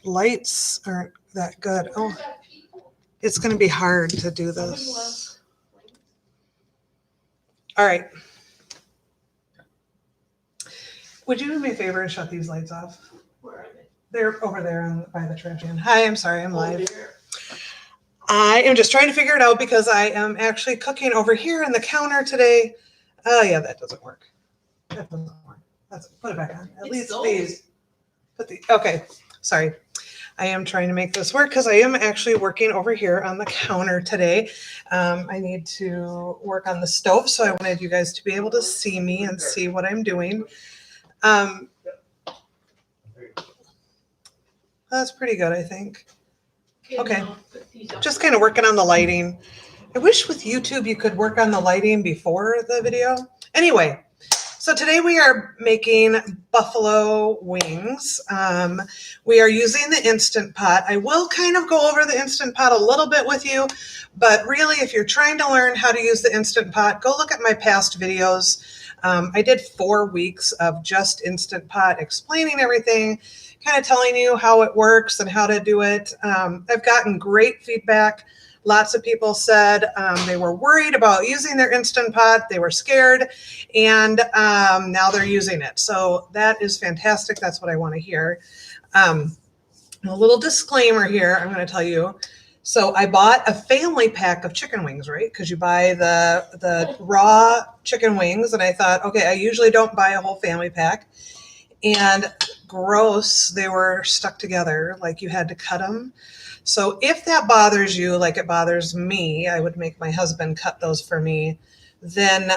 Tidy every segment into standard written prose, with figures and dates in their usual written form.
lights aren't that good. Oh, it's going to be hard to do this. All right. Would you do me a favor and shut these lights off? Where are they? They're over there by the trash can. Hi, I'm sorry, I'm live. I am just trying to figure it out because I am actually cooking over here on the counter today. Oh yeah, that doesn't work. That doesn't work. Put it back on. At least these. Okay, sorry. I am trying to make this work because I am actually working over here on the counter today. I need to work on the stove, so I wanted you guys to be able to see me and see what I'm doing. That's pretty good, I think. Okay, just kind of working on the lighting. I wish with YouTube you could work on the lighting before the video. Anyway, so today we are making buffalo wings. We are using the Instant Pot. I will kind of go over the Instant Pot a little bit with you, but really if you're trying to learn how to use the Instant Pot, go look at my past videos. I did 4 weeks of just Instant Pot explaining everything, kind of telling you how it works and how to do it. I've gotten great feedback. Lots of people said they were worried about using their Instant Pot. They were scared, and now they're using it. So that is fantastic. That's what I want to hear. A little disclaimer here, I'm going to tell you. So I bought a family pack of chicken wings, right? Because you buy the raw chicken wings, and I thought, okay, I usually don't buy a whole family pack. And gross, they were stuck together, like you had to cut them. So if that bothers you, like it bothers me, I would make my husband cut those for me. Then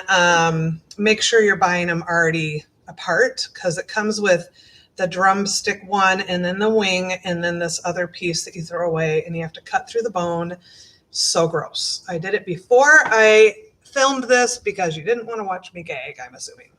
make sure you're buying them already apart, because it comes with the drumstick one and then the wing and then this other piece that you throw away, and you have to cut through the bone. So gross. I did it before I filmed this because you didn't want to watch me gag, I'm assuming.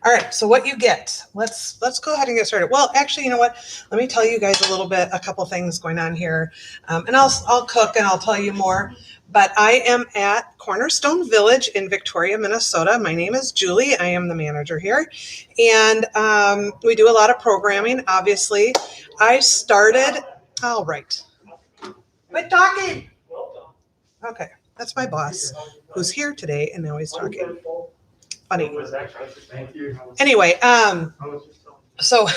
All right, so what you get, let's go ahead and get started. Well, actually, you know what? Let me tell you guys a couple things going on here. And I'll cook and I'll tell you more. But I am at Cornerstone Village in Victoria, Minnesota. My name is Julie. I am the manager here. And we do a lot of programming, obviously. I started, all right. Quit talking. Okay, that's my boss who's here today and now he's talking. Funny. Anyway, so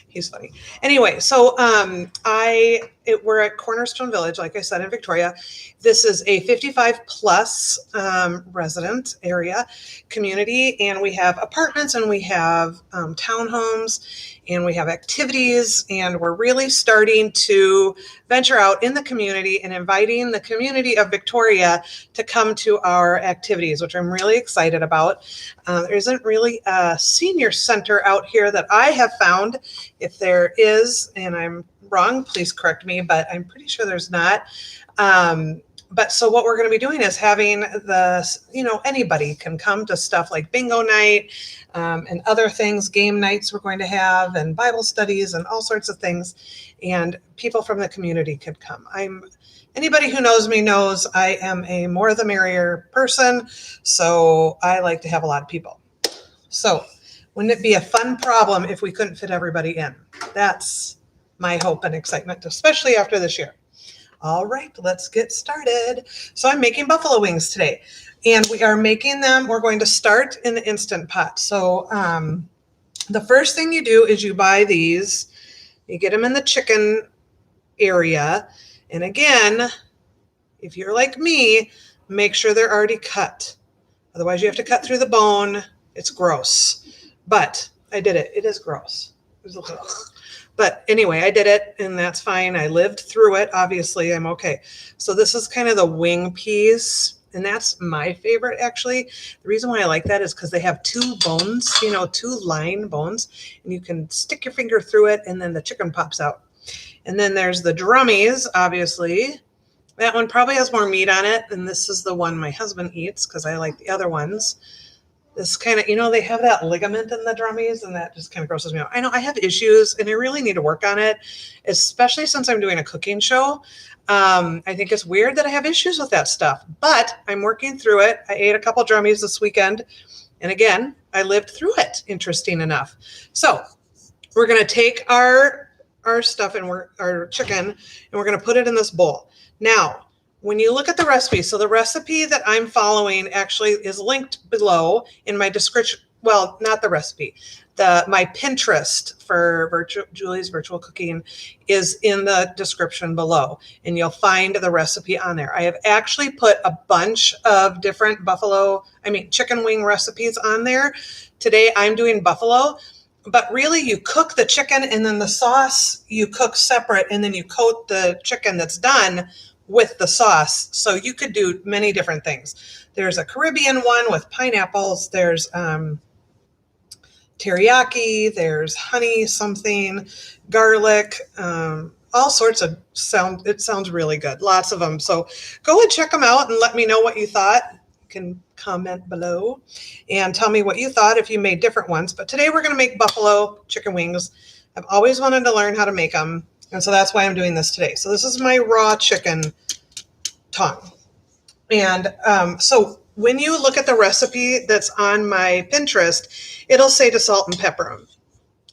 he's funny. Anyway, so we're at Cornerstone Village, like I said, in Victoria. This is a 55 plus resident area community, and we have apartments and we have townhomes and we have activities, and we're really starting to venture out in the community and inviting the community of Victoria to come to our activities, which I'm really excited about. There isn't really a senior center out here that I have found. If there is, and I'm wrong, please correct me, but I'm pretty sure there's not. But so what we're going to be doing is having anybody can come to stuff like bingo night and other things, game nights we're going to have, and Bible studies and all sorts of things. And people from the community could come. Anybody who knows me knows I am a more the merrier person. So I like to have a lot of people. So wouldn't it be a fun problem if we couldn't fit everybody in? That's my hope and excitement, especially after this year. All right, let's get started. So I'm making buffalo wings today, and we are making them. We're going to start in the Instant Pot. So the first thing you do is you buy these. You get them in the chicken area. And again, if you're like me, make sure they're already cut. Otherwise, you have to cut through the bone. It's gross. But I did it. It is gross. But anyway, I did it, and that's fine. I lived through it. Obviously, I'm okay. So this is kind of the wing piece, and that's my favorite, actually. The reason why I like that is because they have 2 bones, 2 line bones, and you can stick your finger through it, and then the chicken pops out. And then there's the drummies, obviously. That one probably has more meat on it, and this is the one my husband eats because I like the other ones. This kind of, they have that ligament in the drummies, and that just kind of grosses me out. I know I have issues, and I really need to work on it, especially since I'm doing a cooking show. I think it's weird that I have issues with that stuff, but I'm working through it. I ate a couple drummies this weekend, and again, I lived through it, interesting enough. So we're going to take our stuff and our chicken, and we're going to put it in this bowl. Now, when you look at the recipe, so the recipe that I'm following actually is linked below in my description. Well, not the recipe. My Pinterest for Julie's Virtual Cooking is in the description below, and you'll find the recipe on there. I have actually put a bunch of different chicken wing recipes on there. Today I'm doing buffalo, but really you cook the chicken and then the sauce you cook separate, and then you coat the chicken that's done with the sauce. So you could do many different things. There's a Caribbean one with pineapples. There's teriyaki, there's honey something, garlic, all sorts of it sounds really good. Lots of them. So go and check them out and let me know what you thought. You can comment below and tell me what you thought if you made different ones. But today we're going to make buffalo chicken wings. I've always wanted to learn how to make them, and so that's why I'm doing this today. So this is my raw chicken tongue. And so when you look at the recipe that's on my Pinterest, it'll say to salt and pepper them.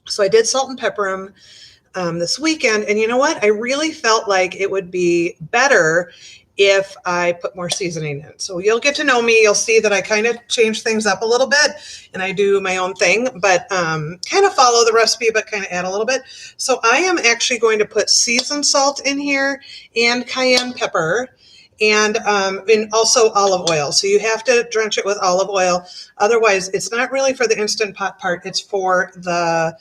So I did salt and pepper them this weekend. And you know what? I really felt like it would be better if I put more seasoning in. So you'll get to know me. You'll see that I kind of change things up a little bit and I do my own thing, but kind of follow the recipe, but kind of add a little bit. So I am actually going to put seasoned salt in here and cayenne pepper, and also olive oil. So you have to drench it with olive oil. Otherwise, it's not really for the Instant Pot part. It's for the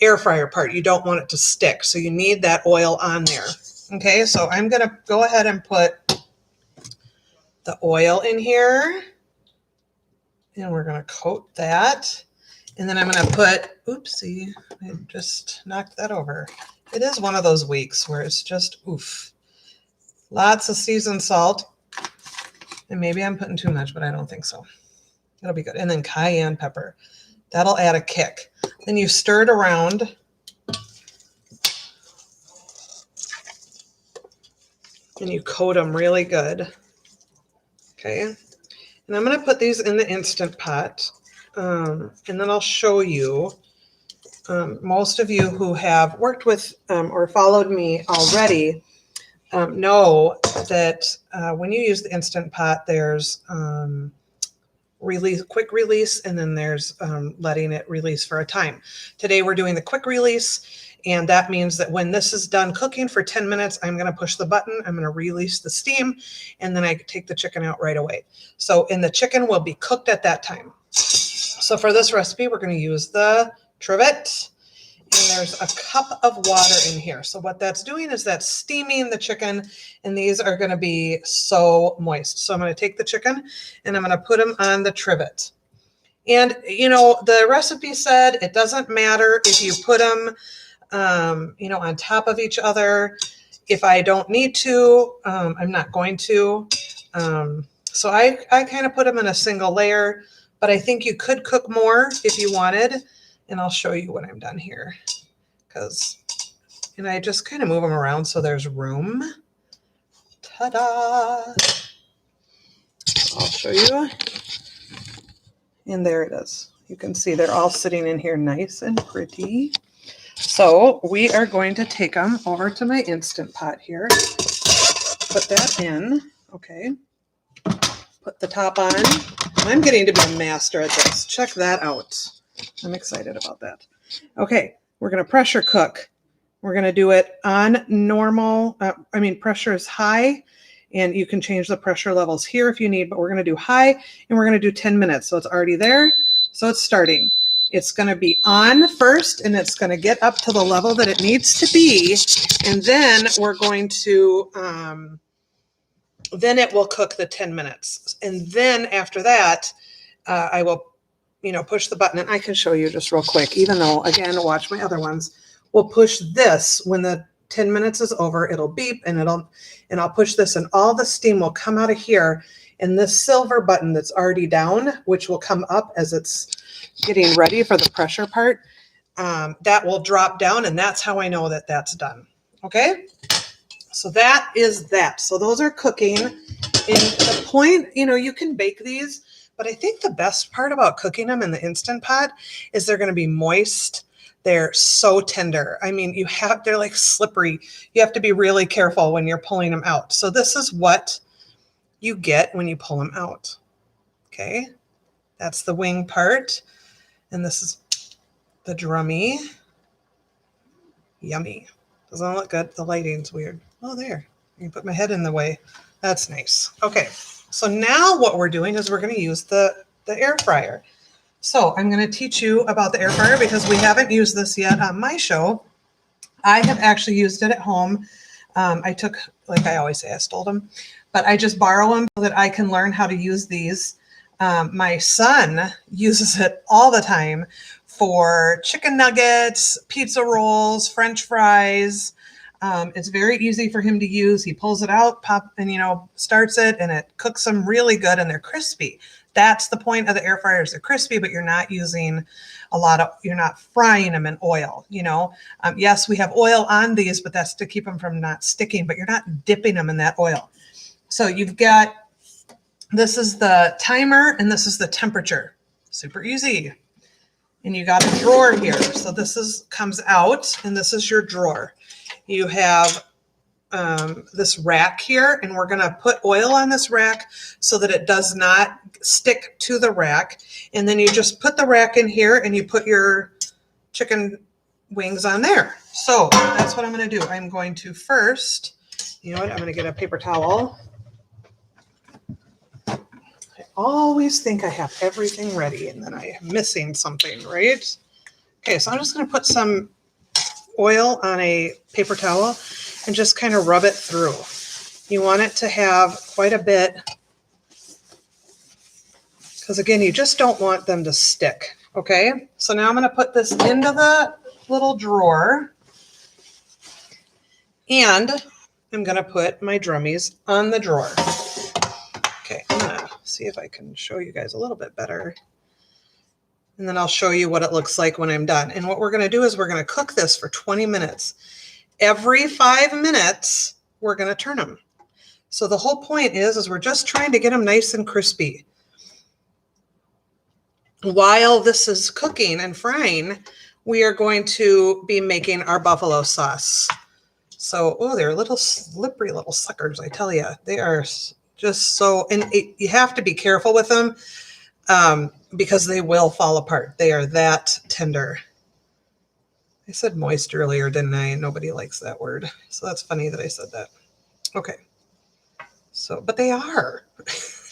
air fryer part. You don't want it to stick. So you need that oil on there. Okay, so I'm going to go ahead and put the oil in here. And we're going to coat that. And then I'm going to put, oopsie, I just knocked that over. It is one of those weeks where it's just oof. Lots of seasoned salt, and maybe I'm putting too much, but I don't think so. It'll be good. And then cayenne pepper. That'll add a kick. Then you stir it around. And you coat them really good. Okay. And I'm going to put these in the Instant Pot. And then I'll show you. Most of you who have worked with or followed me already know that when you use the Instant Pot, there's quick release, and then there's letting it release for a time. Today we're doing the quick release, and that means that when this is done cooking for 10 minutes, I'm going to push the button, I'm going to release the steam, and then I take the chicken out right away. So, and the chicken will be cooked at that time. So for this recipe, we're going to use the trivet. And there's a cup of water in here. So what that's doing is that's steaming the chicken, and these are going to be so moist. So I'm going to take the chicken and I'm going to put them on the trivet. And, you know, the recipe said it doesn't matter if you put them, on top of each other. If I don't need to, I'm not going to. So I kind of put them in a single layer, but I think you could cook more if you wanted. And I'll show you when I'm done here, and I just kind of move them around so there's room. Ta-da! I'll show you. And there it is. You can see they're all sitting in here nice and pretty. So we are going to take them over to my Instant Pot here. Put that in. Okay. Put the top on. I'm getting to be a master at this. Check that out. I'm excited about that. Okay, we're going to pressure cook. We're going to do it on normal. Pressure is high, and you can change the pressure levels here if you need, but we're going to do high, and we're going to do 10 minutes. So it's already there. So it's starting. It's going to be on first, and it's going to get up to the level that it needs to be. And then we're going to, then it will cook the 10 minutes. And then after that, I will push the button, and I can show you just real quick, even though, again, watch my other ones. We'll push this when the 10 minutes is over, it'll beep, and I'll push this, and all the steam will come out of here, and this silver button that's already down, which will come up as it's getting ready for the pressure part, that will drop down, and that's how I know that that's done. Okay? So that is that. So those are cooking. And the point, you can bake these, but I think the best part about cooking them in the Instant Pot is they're going to be moist. They're so tender. I mean, they're like slippery. You have to be really careful when you're pulling them out. So this is what you get when you pull them out. Okay, that's the wing part. And this is the drummy. Yummy. Doesn't look good. The lighting's weird. Oh, there. I can put my head in the way. That's nice. Okay, so now what we're doing is we're going to use the air fryer. So I'm going to teach you about the air fryer because we haven't used this yet on my show. I have actually used it at home. I took, like I always say, I stole them, but I just borrow them so that I can learn how to use these. My son uses it all the time for chicken nuggets, pizza rolls, French fries. It's very easy for him to use. He pulls it out, starts it, and it cooks them really good, and they're crispy. That's the point of the air fryers. They're crispy, but you're not using you're not frying them in oil, Yes, we have oil on these, but that's to keep them from not sticking, but you're not dipping them in that oil. So this is the timer, and this is the temperature. Super easy. And you got a drawer here. So this comes out, and this is your drawer. You have this rack here, and we're going to put oil on this rack so that it does not stick to the rack. And then you just put the rack in here, and you put your chicken wings on there. So that's what I'm going to do. I'm going to first, I'm going to get a paper towel. I always think I have everything ready, and then I am missing something, right? Okay, so I'm just going to put some oil on a paper towel and just kind of rub it through. You want it to have quite a bit because, again, you just don't want them to stick, okay? So now I'm going to put this into the little drawer, and I'm going to put my drummies on the drawer. Okay, I'm going to see if I can show you guys a little bit better. And then I'll show you what it looks like when I'm done. And what we're going to do is we're going to cook this for 20 minutes. Every 5 minutes, we're going to turn them. So the whole point is we're just trying to get them nice and crispy. While this is cooking and frying, we are going to be making our buffalo sauce. So, they're little slippery little suckers, I tell you. They are just so, and you have to be careful with them because they will fall apart. They are that tender. I said moist earlier, didn't I? Nobody likes that word. So that's funny that I said that. Okay. So, but they are.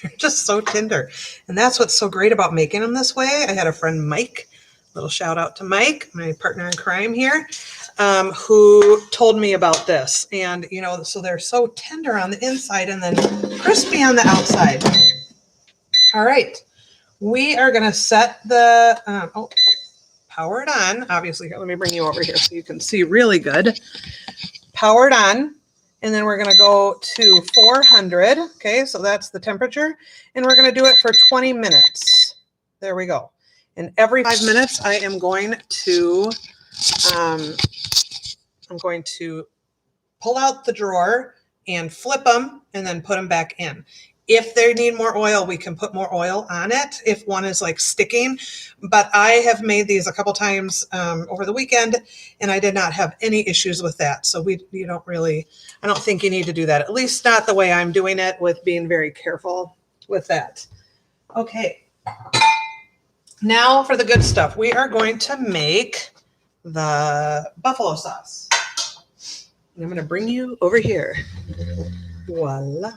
They're just so tender. And that's what's so great about making them this way. I had a friend, Mike, little shout out to Mike, my partner in crime here, who told me about this. And, so they're so tender on the inside and then crispy on the outside. All right. We are going to set the, power it on. Obviously, here, let me bring you over here so you can see really good. Power it on. And then we're going to go to 400. Okay, so that's the temperature. And we're going to do it for 20 minutes. There we go. And every 5 minutes, I am going to, pull out the drawer and flip them and then put them back in. If they need more oil, we can put more oil on it if one is like sticking. But I have made these a couple times over the weekend, and I did not have any issues with that. So I don't think you need to do that, at least not the way I'm doing it, with being very careful with that. Okay. Now for the good stuff. We are going to make the buffalo sauce. I'm going to bring you over here. Voila.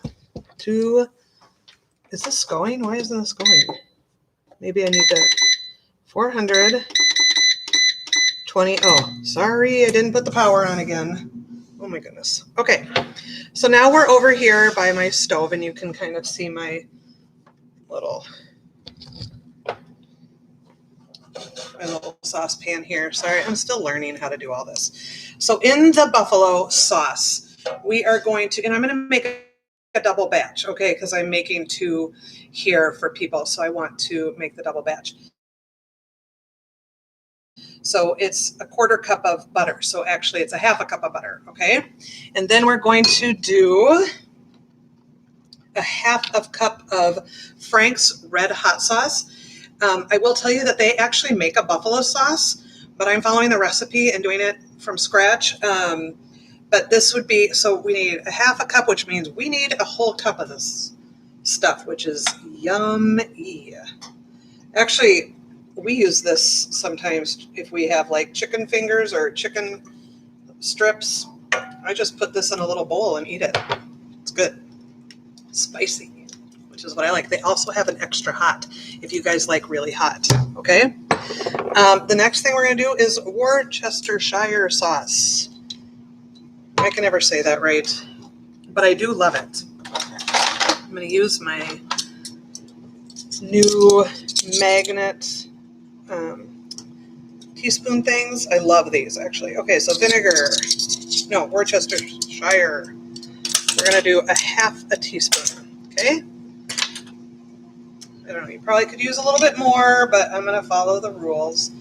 Is this going? Why isn't this going? Maybe I need to 420. Oh, sorry, I didn't put the power on again. Oh my goodness. Okay, so now we're over here by my stove, and you can kind of see my little saucepan here. Sorry, I'm still learning how to do all this. So in the buffalo sauce, we are going to, and I'm going to make a double batch, okay, because I'm making 2 here for people, so I want to make the double batch. So it's a 1/4 cup of butter, so actually it's a 1/2 cup of butter, okay? And then we're going to do a 1/2 cup of Frank's Red Hot Sauce. I will tell you that they actually make a buffalo sauce but I'm following the recipe and doing it from scratch. But this would be, so we need a half a cup, which means we need a whole cup of this stuff, which is yummy. Actually, we use this sometimes if we have like chicken fingers or chicken strips. I just put this in a little bowl and eat it. It's good. Spicy, which is what I like. They also have an extra hot if you guys like really hot, okay? The next thing we're going to do is Warchester Shire sauce. I can never say that right, but I do love it. I'm going to use my new magnet teaspoon things. I love these, actually. Okay, so vinegar. No, Worcestershire. We're going to do a half a teaspoon, okay? I don't know, you probably could use a little bit more, but I'm going to follow the rules.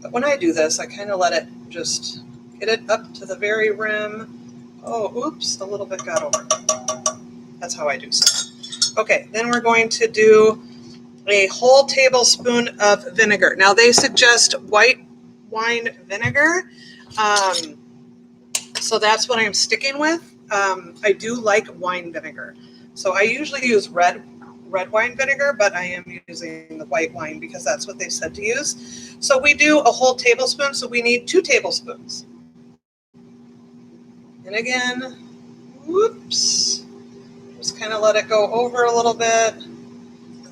But when I do this, I kind of let it just get it up to the very rim. Oh, oops, a little bit got over. That's how I do stuff. Okay, then we're going to do a whole tablespoon of vinegar. Now, they suggest white wine vinegar, so that's what I'm sticking with. I do like wine vinegar. So I usually use red wine vinegar, but I am using the white wine because that's what they said to use. So we do a whole tablespoon, so we need 2 tablespoons. And again, whoops, just kind of let it go over a little bit.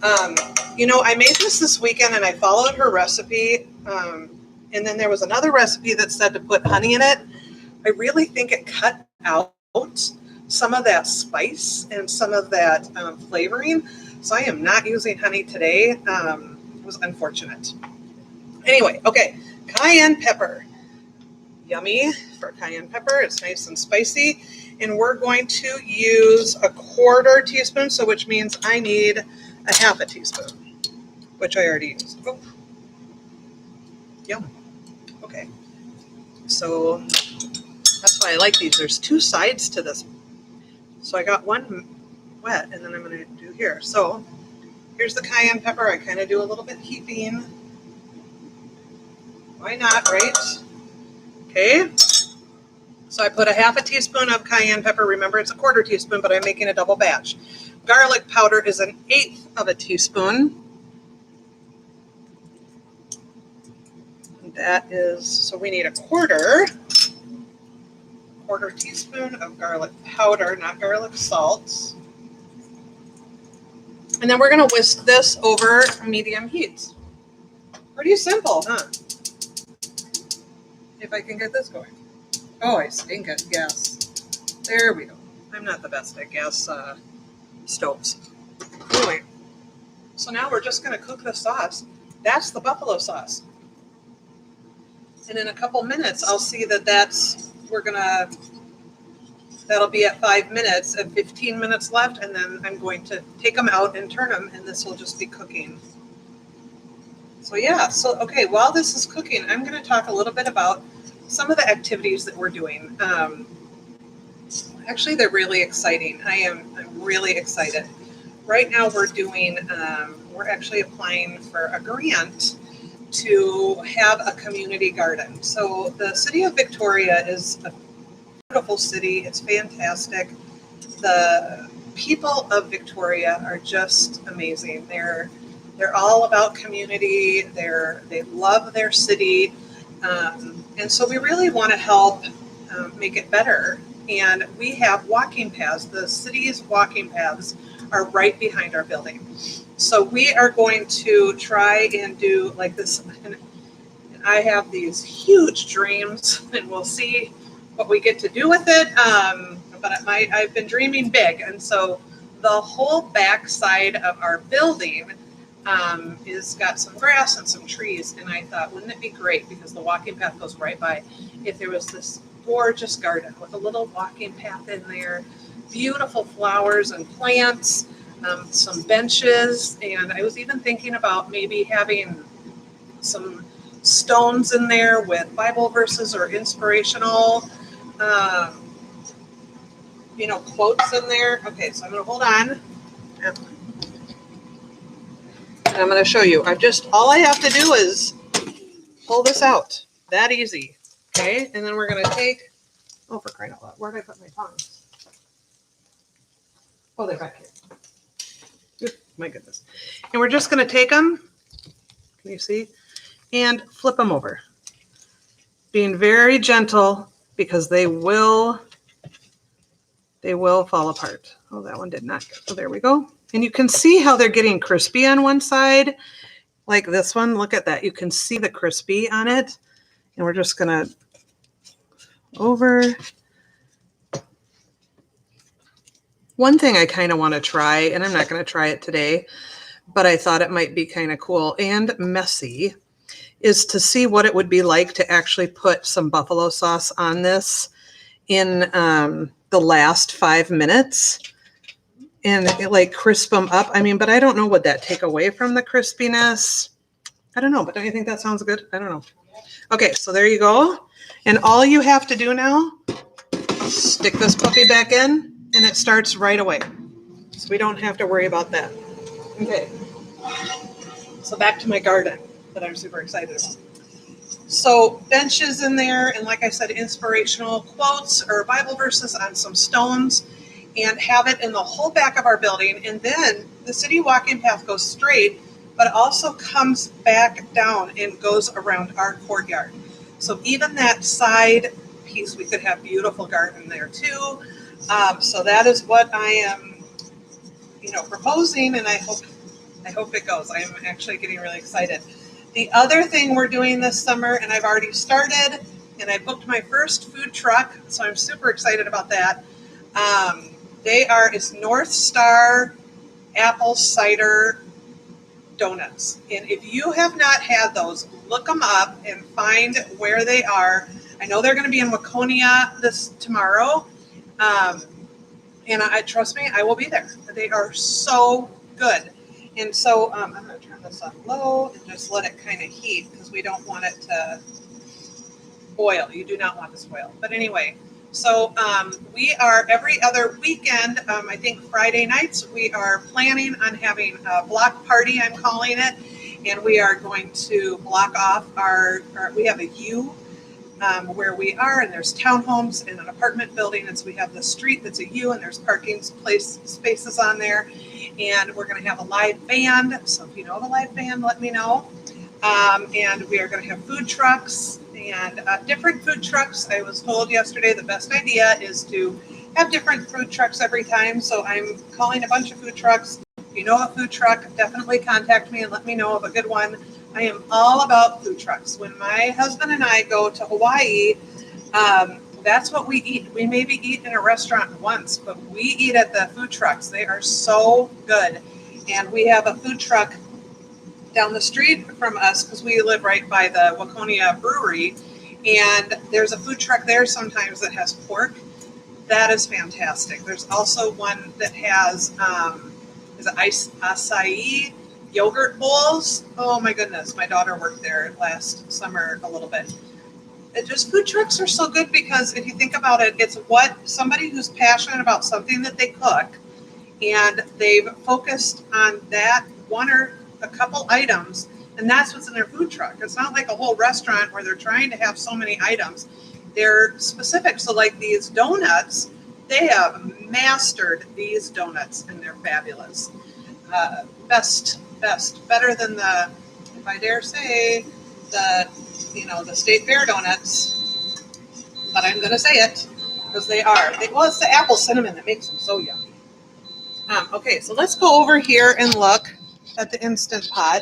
I made this weekend and I followed her recipe. And then there was another recipe that said to put honey in it. I really think it cut out some of that spice and some of that flavoring. So I am not using honey today. It was unfortunate. Anyway, okay, cayenne pepper. Yummy for cayenne pepper. It's nice and spicy. And we're going to use a 1/4 teaspoon, so which means I need a half a teaspoon, which I already used. Oh. Yum. Okay. So that's why I like these. There's 2 sides to this. So I got one wet, and then I'm going to do here. So here's the cayenne pepper. I kind of do a little bit heaping. Why not, right? Okay. So I put a half a teaspoon of cayenne pepper. Remember, it's a 1/4 teaspoon, but I'm making a double batch. Garlic powder is 1/8 of a teaspoon. And that is, so we need a 1/4 teaspoon of garlic powder, not garlic salt. And then we're going to whisk this over medium heat. Pretty simple, huh? If I can get this going. Oh, I stink at gas. There we go. I'm not the best at gas stoves. Anyway, so now we're just going to cook the sauce. That's the buffalo sauce. And in a couple minutes, I'll see that that'll be at 5 minutes and 15 minutes left. And then I'm going to take them out and turn them, and this will just be cooking. So yeah, okay, while this is cooking, I'm going to talk a little bit about some of the activities that we're doing. Actually, they're really exciting. I'm really excited. Right now we're actually applying for a grant to have a community garden. So the city of Victoria is a beautiful city. It's fantastic. The people of Victoria are just amazing. They're all about community. They love their city. And so we really want to help make it better. And we have walking paths. The city's walking paths are right behind our building. So we are going to try and do like this. And I have these huge dreams, and we'll see what we get to do with it. But I've been dreaming big. And so the whole back side of our building is got some grass and some trees, and I thought, wouldn't it be great, because the walking path goes right by, if there was this gorgeous garden with a little walking path in there, beautiful flowers and plants, some benches, and I was even thinking about maybe having some stones in there with Bible verses or inspirational, quotes in there. Okay, so I'm going to hold on. And I'm going to show you. All I have to do is pull this out. That easy. Okay, and then we're going to take, oh, for crying out loud, where did I put my tongs? Oh, they're back here. My goodness. And we're just going to take them, can you see, and flip them over. Being very gentle because they will fall apart. Oh, that one did not. Oh, there we go. And you can see how they're getting crispy on one side, like this one. Look at that. You can see the crispy on it. And we're just going to over. One thing I kind of want to try, and I'm not going to try it today, but I thought it might be kind of cool and messy, is to see what it would be like to actually put some buffalo sauce on this in the last 5 minutes and it, like, crisp them up. I mean, but I don't know, would that take away from the crispiness? I don't know, but don't you think that sounds good? I don't know. Okay, so there you go. And all you have to do now, stick this puppy back in and it starts right away. So we don't have to worry about that. Okay, so back to my garden that I'm super excited about. So benches in there, and like I said, inspirational quotes or Bible verses on some stones, and have it in the whole back of our building. And then the city walking path goes straight, but also comes back down and goes around our courtyard. So even that side piece, we could have beautiful garden there too. So that is what I am, proposing, and I hope it goes. I am actually getting really excited. The other thing we're doing this summer, and I've already started, and I booked my first food truck, so I'm super excited about that. It's North Star apple cider donuts. And if you have not had those, look them up and find where they are. I know they're going to be in Waconia tomorrow. And trust me, I will be there. They are so good. And so I'm going to turn this on low and just let it kind of heat because we don't want it to boil. You do not want this boil. But anyway, so we are every other weekend, I think Friday nights, we are planning on having a block party, I'm calling it. And we are going to block off we have a U where we are, and there's townhomes and an apartment building, and so we have the street that's a U, and there's parking spaces on there, and we're going to have a live band. So if you know of a live band, let me know. And we are going to have food trucks and different food trucks. I was told yesterday the best idea is to have different food trucks every time, so I'm calling a bunch of food trucks. If you know a food truck, definitely contact me and let me know of a good one. I am all about food trucks. When my husband and I go to Hawaii, that's what we eat. We maybe eat in a restaurant once, but we eat at the food trucks. They are so good. And we have a food truck down the street from us because we live right by the Waconia Brewery. And there's a food truck there sometimes that has pork. That is fantastic. There's also one that has acai yogurt bowls. Oh my goodness, my daughter worked there last summer a little bit. Food trucks are so good because if you think about it, it's what somebody who's passionate about something that they cook, and they've focused on that one or a couple items, and that's what's in their food truck. It's not like a whole restaurant where they're trying to have so many items. They're specific. So like these donuts, they have mastered these donuts, and they're fabulous. Better than the, if I dare say, the State Fair donuts, but I'm going to say it because they are. It's the apple cinnamon that makes them so yummy. Okay, so let's go over here and look at the Instant Pot.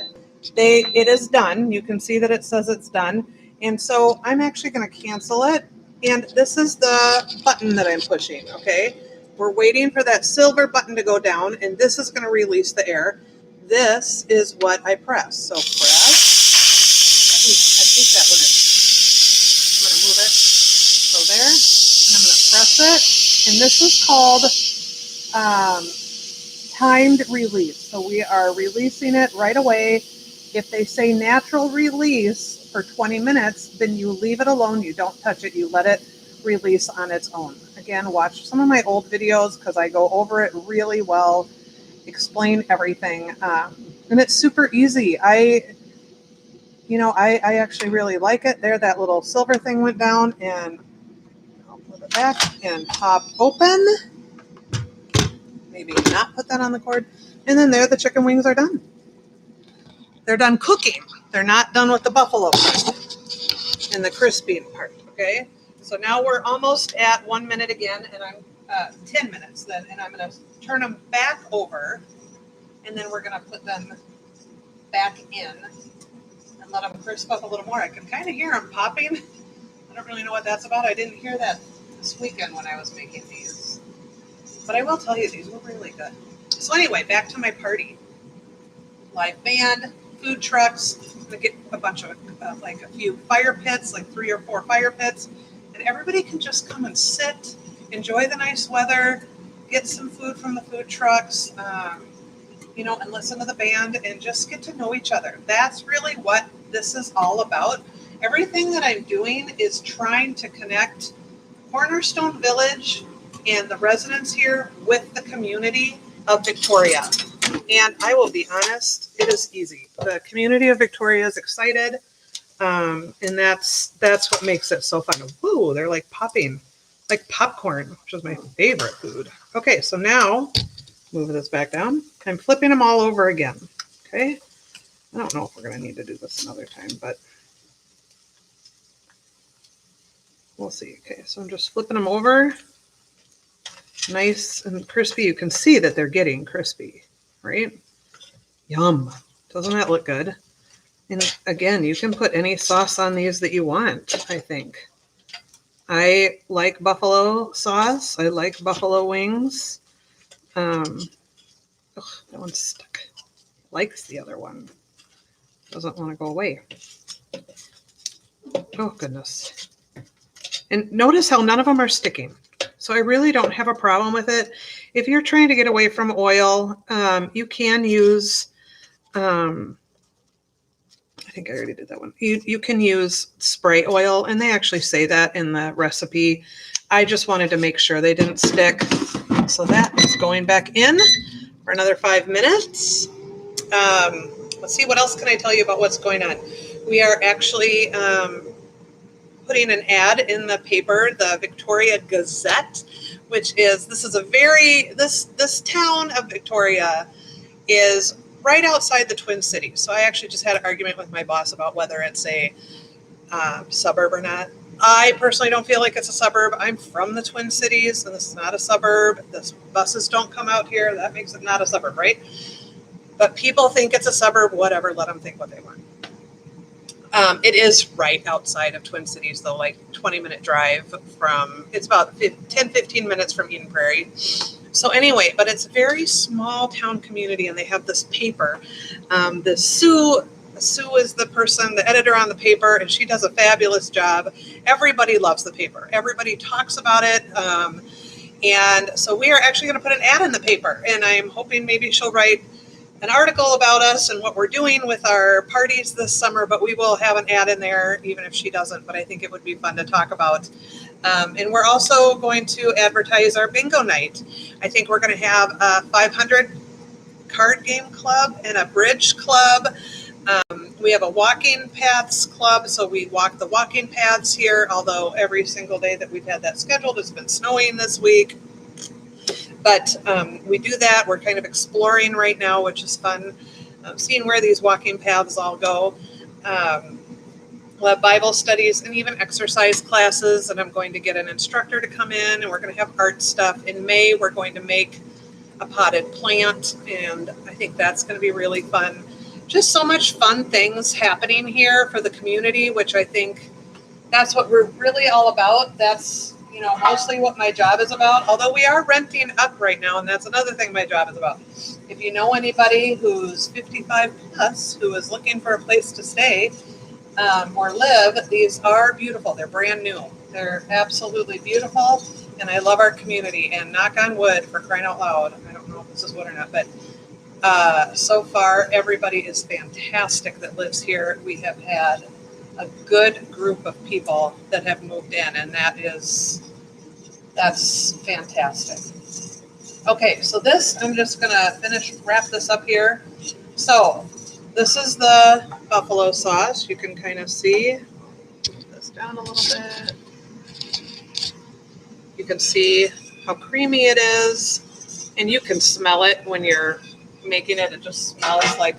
It is done. You can see that it says it's done. And so I'm actually going to cancel it. And this is the button that I'm pushing, okay? We're waiting for that silver button to go down, and this is going to release the air. This is what I press. So press. I think that one is. I'm going to move it. So there. And I'm going to press it. And this is called timed release. So we are releasing it right away. If they say natural release for 20 minutes, then you leave it alone. You don't touch it. You let it release on its own. Again, watch some of my old videos because I go over it really well, explain everything. And it's super easy. You know, I actually really like it. There, that little silver thing went down, and I'll put it back and pop open. Maybe not put that on the cord. And then there, the chicken wings are done. They're done cooking. They're not done with the buffalo part and the crisping part, okay? So now we're almost at 1 minute again, and I'm 10 minutes then, and I'm gonna turn them back over, and then we're gonna put them back in and let them crisp up a little more. I can kind of hear them popping. I don't really know what that's about. I didn't hear that this weekend when I was making these. But I will tell you, these were really good. So anyway, back to my party. Live band, food trucks. I'm going to get a bunch of, like a few fire pits, like 3 or 4 fire pits. And everybody can just come and sit, enjoy the nice weather, get some food from the food trucks, you know, and listen to the band and just get to know each other. That's really what this is all about. Everything that I'm doing is trying to connect Cornerstone Village and the residents here with the community of Victoria. And I will be honest, it is easy. The community of Victoria is excited, and that's what makes it so fun. Whoa, they're like popping, like popcorn, which is my favorite food. Okay, so now move this back down. I'm flipping them all over again. Okay, I don't know if we're going to need to do this another time, but we'll see. Okay, so I'm just flipping them over. Nice and crispy. You can see that they're getting crispy, right? Yum. Doesn't that look good? And again, you can put any sauce on these that you want, I think. I like buffalo sauce. I like buffalo wings. That one's stuck. Likes the other one. Doesn't want to go away. Oh, goodness. And notice how none of them are sticking. So I really don't have a problem with it. If you're trying to get away from oil, you can use, I think I already did that one. You can use spray oil, and they actually say that in the recipe. I just wanted to make sure they didn't stick. So that is going back in for another 5 minutes. Let's see, what else can I tell you about what's going on? We are actually putting an ad in the paper, the Victoria Gazette, which is, this town of Victoria is right outside the Twin Cities. So I actually just had an argument with my boss about whether it's a suburb or not. I personally don't feel like it's a suburb. I'm from the Twin Cities, and this is not a suburb. The buses don't come out here. That makes it not a suburb, right? But people think it's a suburb, whatever, let them think what they want. It is right outside of Twin Cities, though, like 20-minute drive from, it's about 10-15 minutes from Eden Prairie. So anyway, but it's a very small town community, and they have this paper. Sue is the editor on the paper, and she does a fabulous job. Everybody loves the paper. Everybody talks about it. And so we are actually going to put an ad in the paper, and I'm hoping maybe she'll write an article about us and what we're doing with our parties this summer, but we will have an ad in there even if she doesn't, but I think it would be fun to talk about. And we're also going to advertise our bingo night. I think we're going to have a 500 card game club and a bridge club. We have a walking paths club, so we walk the walking paths here, although every single day that we've had that scheduled, it's been snowing this week. But we do that. We're kind of exploring right now, which is fun, seeing where these walking paths all go. We'll have Bible studies and even exercise classes, and I'm going to get an instructor to come in, and we're going to have art stuff. In May, we're going to make a potted plant, and I think that's going to be really fun. Just so much fun things happening here for the community, which I think that's what we're really all about. That's mostly what my job is about, although we are renting up right now, and that's another thing my job is about. If you know anybody who's 55 plus who is looking for a place to stay or live, these are beautiful. They're brand new. They're absolutely beautiful, and I love our community, and knock on wood, for crying out loud, I don't know if this is wood or not, but so far everybody is fantastic that lives here. We have had a good group of people that have moved in, and that's fantastic. Okay, so this, I'm just gonna wrap this up here. So this is the buffalo sauce. You can kind of see. Put this down a little bit. You can see how creamy it is, and you can smell it when you're making it. It just smells like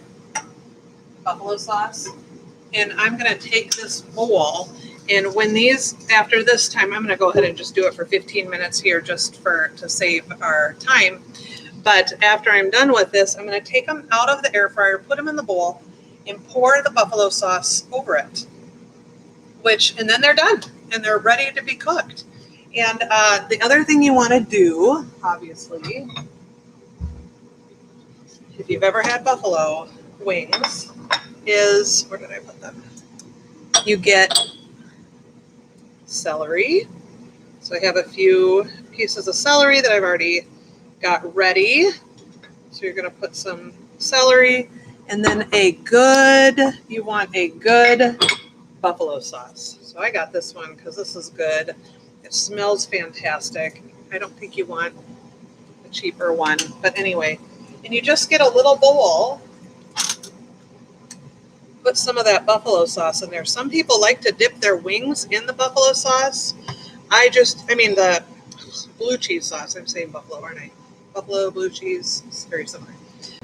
buffalo sauce. And I'm going to take this bowl, and when these, after this time, I'm going to go ahead and just do it for 15 minutes here just to save our time. But after I'm done with this, I'm going to take them out of the air fryer, put them in the bowl, and pour the buffalo sauce over it. And then they're done, and they're ready to be cooked. And the other thing you want to do, obviously, if you've ever had buffalo wings, is, where did I put them? You get celery. So I have a few pieces of celery that I've already got ready. So you're going to put some celery, and then you want a good buffalo sauce. So I got this one because this is good. It smells fantastic. I don't think you want a cheaper one, but anyway. And you just get a little bowl, put some of that buffalo sauce in there. Some people like to dip their wings in the buffalo sauce. The blue cheese sauce. I'm saying buffalo, aren't I? Buffalo, blue cheese, it's very similar.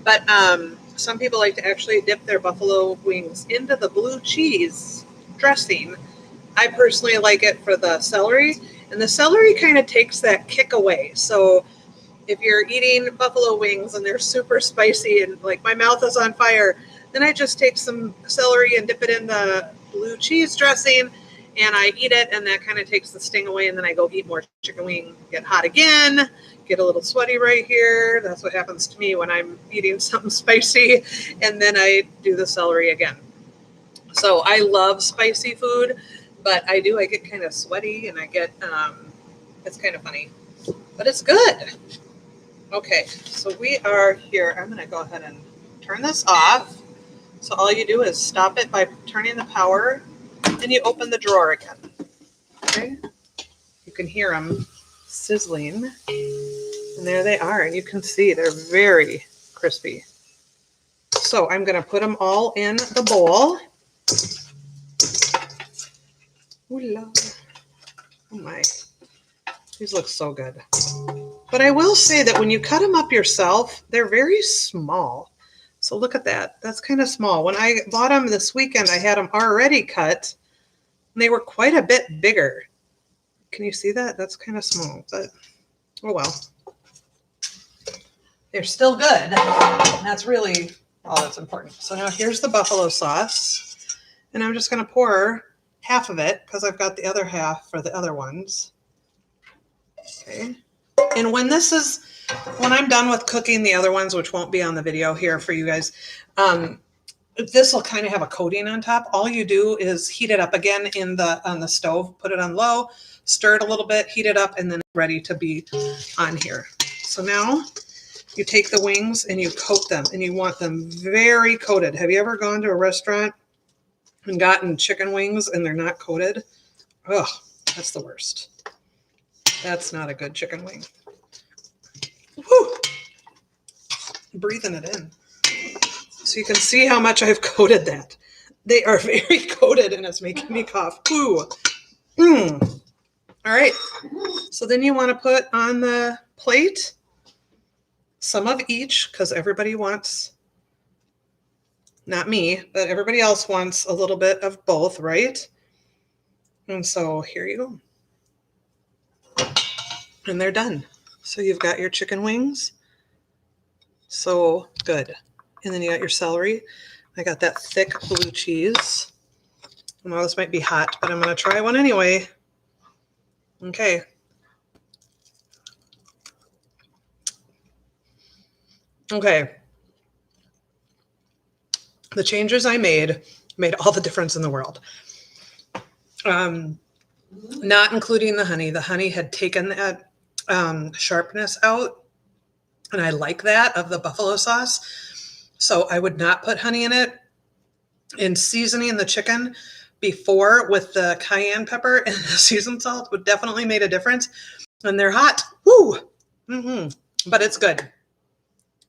But some people like to actually dip their buffalo wings into the blue cheese dressing. I personally like it for the celery, and the celery kind of takes that kick away. So if you're eating buffalo wings and they're super spicy and like my mouth is on fire, then I just take some celery and dip it in the blue cheese dressing, and I eat it, and that kind of takes the sting away, and then I go eat more chicken wing, get hot again, get a little sweaty right here. That's what happens to me when I'm eating something spicy, and then I do the celery again. So I love spicy food, but I get kind of sweaty, and it's kind of funny, but it's good. Okay, so we are here. I'm going to go ahead and turn this off. So all you do is stop it by turning the power, and you open the drawer again. Okay, you can hear them sizzling, and there they are, and you can see they're very crispy. So I'm going to put them all in the bowl. Ooh, oh my, these look so good. But I will say that when you cut them up yourself, they're very small. So look at that. That's kind of small. When I bought them this weekend, I had them already cut, and they were quite a bit bigger. Can you see that? That's kind of small, but oh well. They're still good. And that's really all that's important. So now here's the buffalo sauce, and I'm just going to pour half of it because I've got the other half for the other ones. Okay. And when I'm done with cooking the other ones, which won't be on the video here for you guys, this will kind of have a coating on top. All you do is heat it up again on the stove, put it on low, stir it a little bit, heat it up, and then it's ready to be on here. So now you take the wings and you coat them, and you want them very coated. Have you ever gone to a restaurant and gotten chicken wings and they're not coated? Ugh, that's the worst. That's not a good chicken wing. Whew. Breathing it in. So you can see how much I've coated that. They are very coated, and it's making me cough. Ooh. All right. So then you want to put on the plate some of each, because everybody wants, not me, but everybody else wants a little bit of both, right? And so here you go. And they're done. So you've got your chicken wings. So good. And then you got your celery. I got that thick blue cheese. Well, this might be hot, but I'm going to try one anyway. Okay. Okay. The changes I made all the difference in the world. Not including the honey. The honey had taken that sharpness out, and I like that of the buffalo sauce. So I would not put honey in it. And seasoning the chicken before with the cayenne pepper and the seasoned salt would definitely make a difference. And they're hot. Woo! But it's good.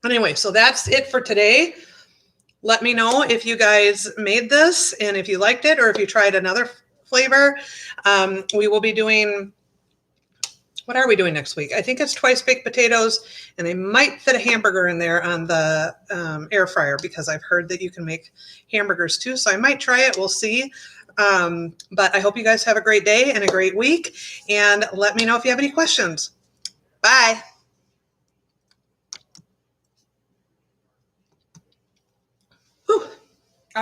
Anyway, so that's it for today. Let me know if you guys made this and if you liked it or if you tried another flavor. We will be doing, what are we doing next week? I think it's twice baked potatoes, and I might fit a hamburger in there on the air fryer because I've heard that you can make hamburgers too. So I might try it. We'll see. But I hope you guys have a great day and a great week. And let me know if you have any questions. Bye.